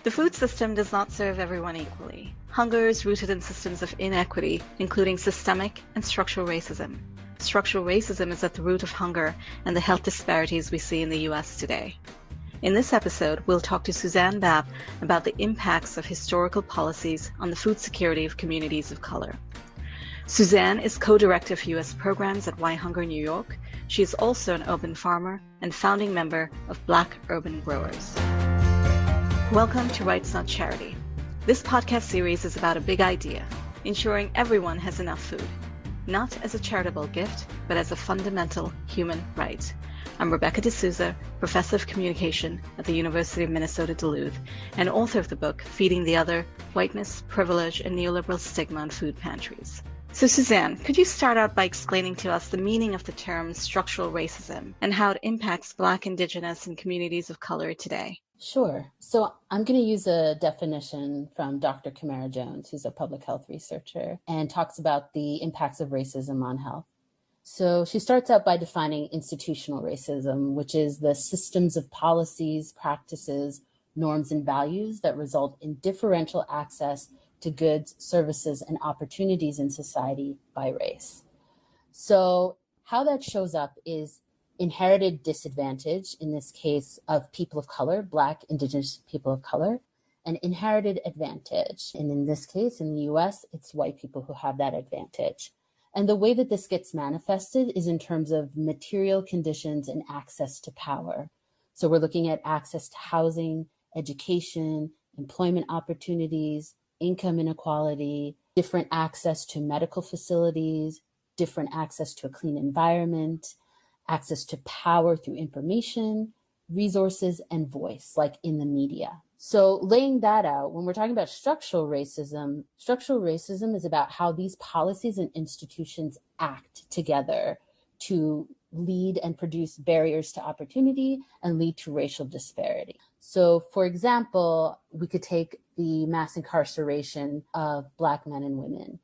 The food system does not serve everyone equally. Hunger is rooted in systems of inequity, including systemic and structural racism. Structural racism is at the root of hunger and the health disparities we see in the US today. In this episode, we'll talk to Suzanne Babb about the impacts of historical policies on the food security of communities of color. Suzanne is co-director of US programs at Why Hunger New York. She is also an urban farmer and founding member of Black Urban Growers. Welcome to Rights Not Charity. This podcast series is about a big idea, ensuring everyone has enough food, not as a charitable gift, but as a fundamental human right. I'm Rebecca D'Souza, Professor of Communication at the University of Minnesota Duluth, and author of the book, Feeding the Other, Whiteness, Privilege, and Neoliberal Stigma on Food Pantries. So Suzanne, could you start out by explaining to us the meaning of the term structural racism and how it impacts Black, Indigenous, and communities of color today? Sure. So I'm going to use a definition from Dr. Kamara Jones, who's a public health researcher, and talks about the impacts of racism on health. So she starts out by defining institutional racism, which is the systems of policies, practices, norms, and values that result in differential access to goods, services, and opportunities in society by race. So how that shows up is inherited disadvantage, in this case of people of color, Black, Indigenous people of color, and inherited advantage. And in this case, in the US, it's white people who have that advantage. And the way that this gets manifested is in terms of material conditions and access to power. So we're looking at access to housing, education, employment opportunities, income inequality, different access to medical facilities, different access to a clean environment, access to power through information, resources, and voice, like in the media. So laying that out, when we're talking about structural racism is about how these policies and institutions act together to lead and produce barriers to opportunity and lead to racial disparity. So for example, we could take the mass incarceration of Black men and women.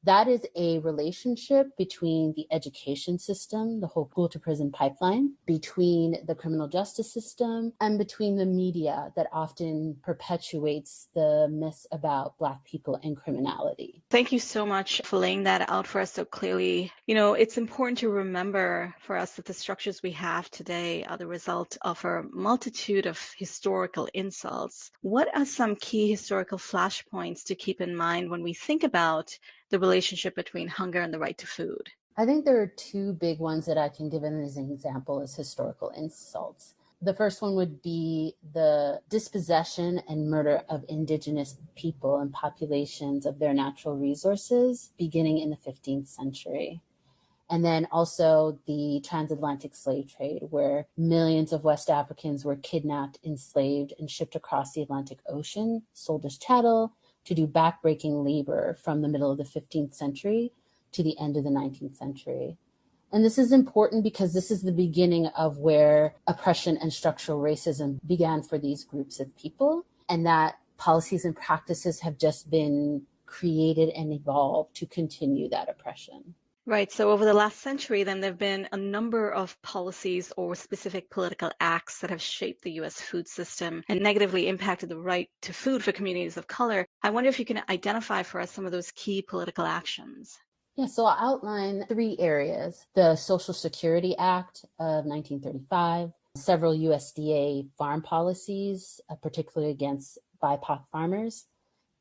That is a relationship between the education system, the whole school to prison pipeline, between the criminal justice system, and between the media that often perpetuates the myths about Black people and criminality. Thank you so much for laying that out for us so clearly. It's important to remember for us that the structures we have today are the result of a multitude of historical insults. What are some key historical flashpoints to keep in mind when we think about the relationship between hunger and the right to food? I think there are two big ones that I can give as an example as historical insults. The first one would be the dispossession and murder of Indigenous people and populations of their natural resources beginning in the 15th century. And then also the transatlantic slave trade, where millions of West Africans were kidnapped, enslaved, and shipped across the Atlantic Ocean, sold as chattel, to do backbreaking labor from the middle of the 15th century to the end of the 19th century. And this is important because this is the beginning of where oppression and structural racism began for these groups of people, and that policies and practices have just been created and evolved to continue that oppression. Right. So over the last century, then there have been a number of policies or specific political acts that have shaped the US food system and negatively impacted the right to food for communities of color. I wonder if you can identify for us some of those key political actions. Yeah, so I'll outline three areas: the Social Security Act of 1935, several USDA farm policies, particularly against BIPOC farmers,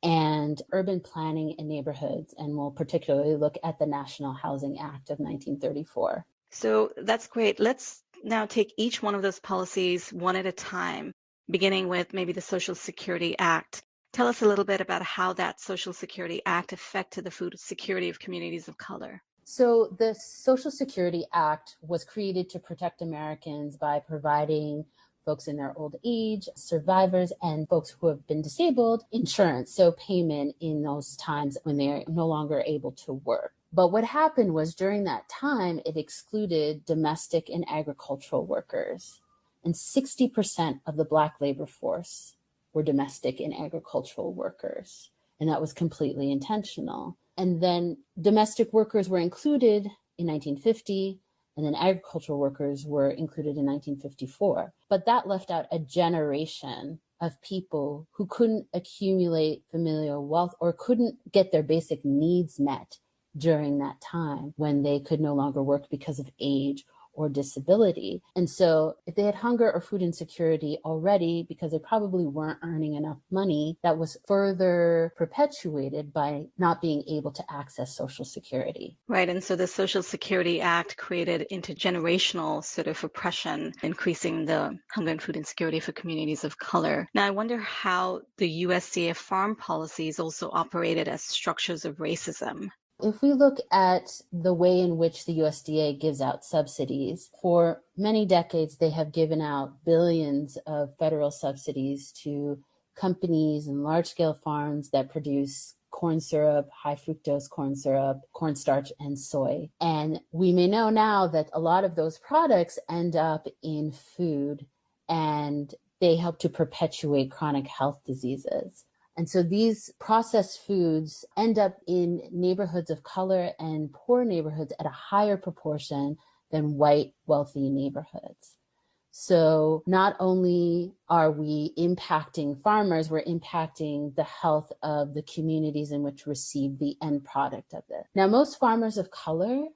and urban planning in neighborhoods, and we'll particularly look at the National Housing Act of 1934. So that's great. Let's now take each one of those policies one at a time, beginning with maybe the Social Security Act. Tell us a little bit about how that Social Security Act affected the food security of communities of color. So the Social Security Act was created to protect Americans by providing folks in their old age, survivors, and folks who have been disabled, insurance, so payment in those times when they're no longer able to work. But what happened was during that time, it excluded domestic and agricultural workers. And 60% of the Black labor force were domestic and agricultural workers. And that was completely intentional. And then domestic workers were included in 1950, and then agricultural workers were included in 1954. But that left out a generation of people who couldn't accumulate familial wealth or couldn't get their basic needs met during that time when they could no longer work because of age or disability. And so if they had hunger or food insecurity already because they probably weren't earning enough money, that was further perpetuated by not being able to access Social Security. Right. And so the Social Security Act created intergenerational sort of oppression, increasing the hunger and food insecurity for communities of color. Now, I wonder how the USDA farm policies also operated as structures of racism. If we look at the way in which the USDA gives out subsidies, for many decades, they have given out billions of federal subsidies to companies and large-scale farms that produce corn syrup, high fructose corn syrup, cornstarch, and soy. And we may know now that a lot of those products end up in food and they help to perpetuate chronic health diseases. And so these processed foods end up in neighborhoods of color and poor neighborhoods at a higher proportion than white, wealthy neighborhoods. So not only are we impacting farmers, we're impacting the health of the communities in which receive the end product of it. Now, most farmers of color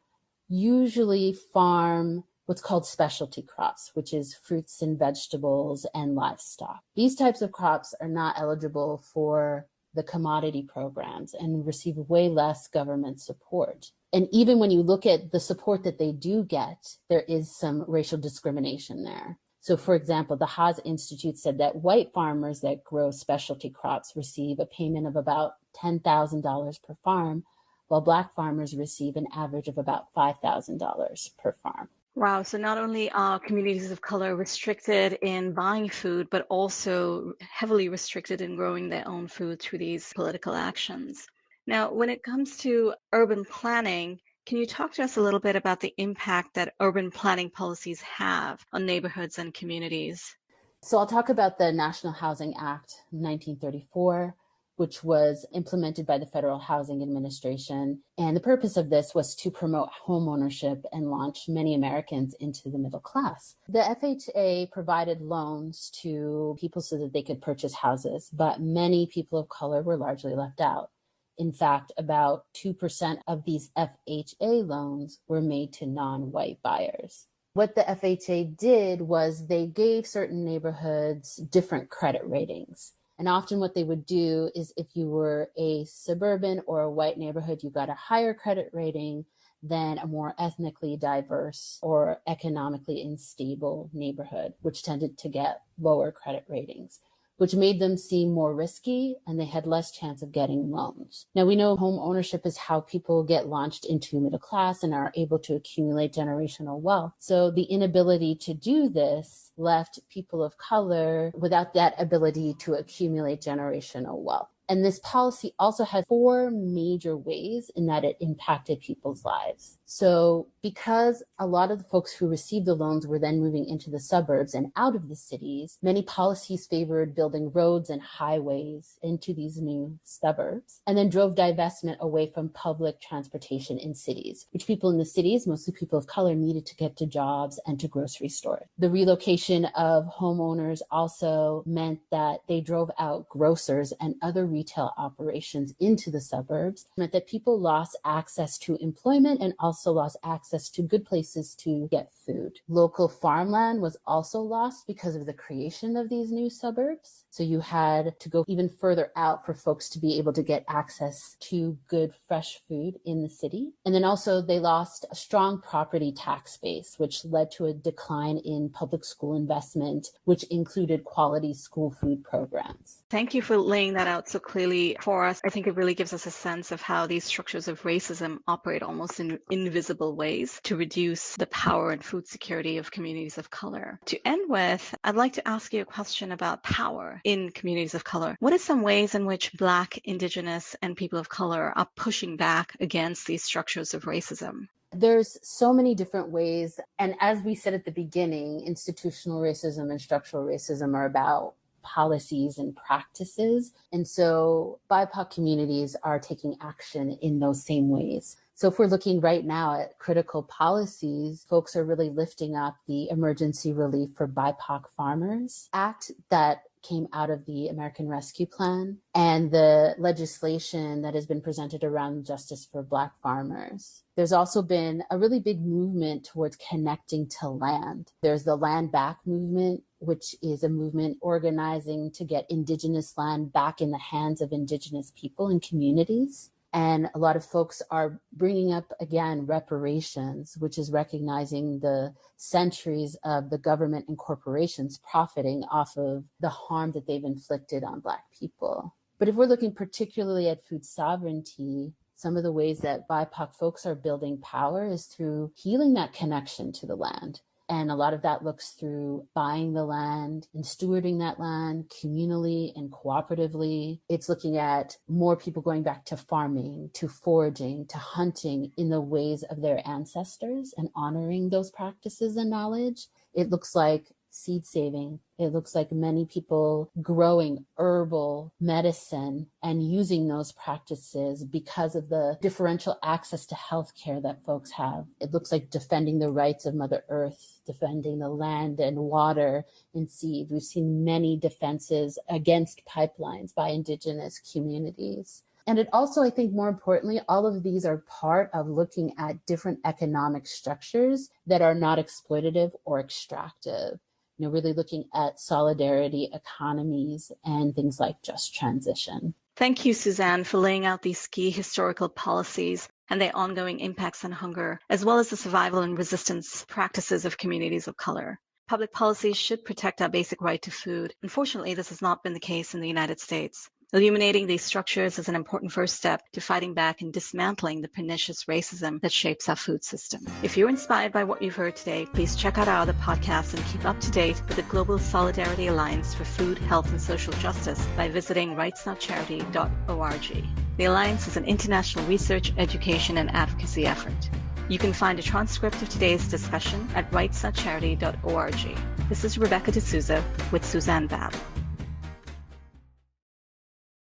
usually farm what's called specialty crops, which is fruits and vegetables and livestock. These types of crops are not eligible for the commodity programs and receive way less government support. And even when you look at the support that they do get, there is some racial discrimination there. So for example, the Haas Institute said that white farmers that grow specialty crops receive a payment of about $10,000 per farm, while Black farmers receive an average of about $5,000 per farm. Wow. So not only are communities of color restricted in buying food, but also heavily restricted in growing their own food through these political actions. Now, when it comes to urban planning, can you talk to us a little bit about the impact that urban planning policies have on neighborhoods and communities? So I'll talk about the National Housing Act 1934, which was implemented by the Federal Housing Administration. And the purpose of this was to promote homeownership and launch many Americans into the middle class. The FHA provided loans to people so that they could purchase houses, but many people of color were largely left out. In fact, about 2% of these FHA loans were made to non-white buyers. What the FHA did was they gave certain neighborhoods different credit ratings. And often what they would do is if you were a suburban or a white neighborhood, you got a higher credit rating than a more ethnically diverse or economically unstable neighborhood, which tended to get lower credit ratings, which made them seem more risky and they had less chance of getting loans. Now, we know home ownership is how people get launched into middle class and are able to accumulate generational wealth. So the inability to do this left people of color without that ability to accumulate generational wealth. And this policy also had 4 major ways in that it impacted people's lives. So because a lot of the folks who received the loans were then moving into the suburbs and out of the cities, many policies favored building roads and highways into these new suburbs, and then drove divestment away from public transportation in cities, which people in the cities, mostly people of color, needed to get to jobs and to grocery stores. The relocation of homeowners also meant that they drove out grocers and other retail operations into the suburbs, meant that people lost access to employment and also lost access to good places to get food. Local farmland was also lost because of the creation of these new suburbs. So you had to go even further out for folks to be able to get access to good, fresh food in the city. And then also they lost a strong property tax base, which led to a decline in public school investment, which included quality school food programs. Thank you for laying that out so clearly for us. I think it really gives us a sense of how these structures of racism operate almost in invisible ways to reduce the power and food security of communities of color. To end with, I'd like to ask you a question about power in communities of color. What are some ways in which Black, Indigenous, and people of color are pushing back against these structures of racism? There's so many different ways. And as we said at the beginning, institutional racism and structural racism are about policies and practices. And so BIPOC communities are taking action in those same ways. So if we're looking right now at critical policies, folks are really lifting up the Emergency Relief for BIPOC Farmers Act that came out of the American Rescue Plan and the legislation that has been presented around justice for Black farmers. There's also been a really big movement towards connecting to land. There's the Land Back movement, which is a movement organizing to get Indigenous land back in the hands of Indigenous people and communities. And a lot of folks are bringing up, again, reparations, which is recognizing the centuries of the government and corporations profiting off of the harm that they've inflicted on Black people. But if we're looking particularly at food sovereignty, some of the ways that BIPOC folks are building power is through healing that connection to the land. And a lot of that looks through buying the land and stewarding that land communally and cooperatively. It's looking at more people going back to farming, to foraging, to hunting in the ways of their ancestors and honoring those practices and knowledge. It looks like seed saving. It looks like many people growing herbal medicine and using those practices because of the differential access to healthcare that folks have. It looks like defending the rights of Mother Earth, defending the land and water and seed. We've seen many defenses against pipelines by Indigenous communities. And it also, I think more importantly, all of these are part of looking at different economic structures that are not exploitative or extractive. Really looking at solidarity economies and things like just transition. Thank you, Suzanne, for laying out these key historical policies and their ongoing impacts on hunger, as well as the survival and resistance practices of communities of color. Public policy should protect our basic right to food. Unfortunately, this has not been the case in the United States. Illuminating these structures is an important first step to fighting back and dismantling the pernicious racism that shapes our food system. If you're inspired by what you've heard today, please check out our other podcasts and keep up to date with the Global Solidarity Alliance for Food, Health, and Social Justice by visiting rightsnotcharity.org. The Alliance is an international research, education, and advocacy effort. You can find a transcript of today's discussion at rightsnotcharity.org. This is Rebecca D'Souza with Suzanne Babb.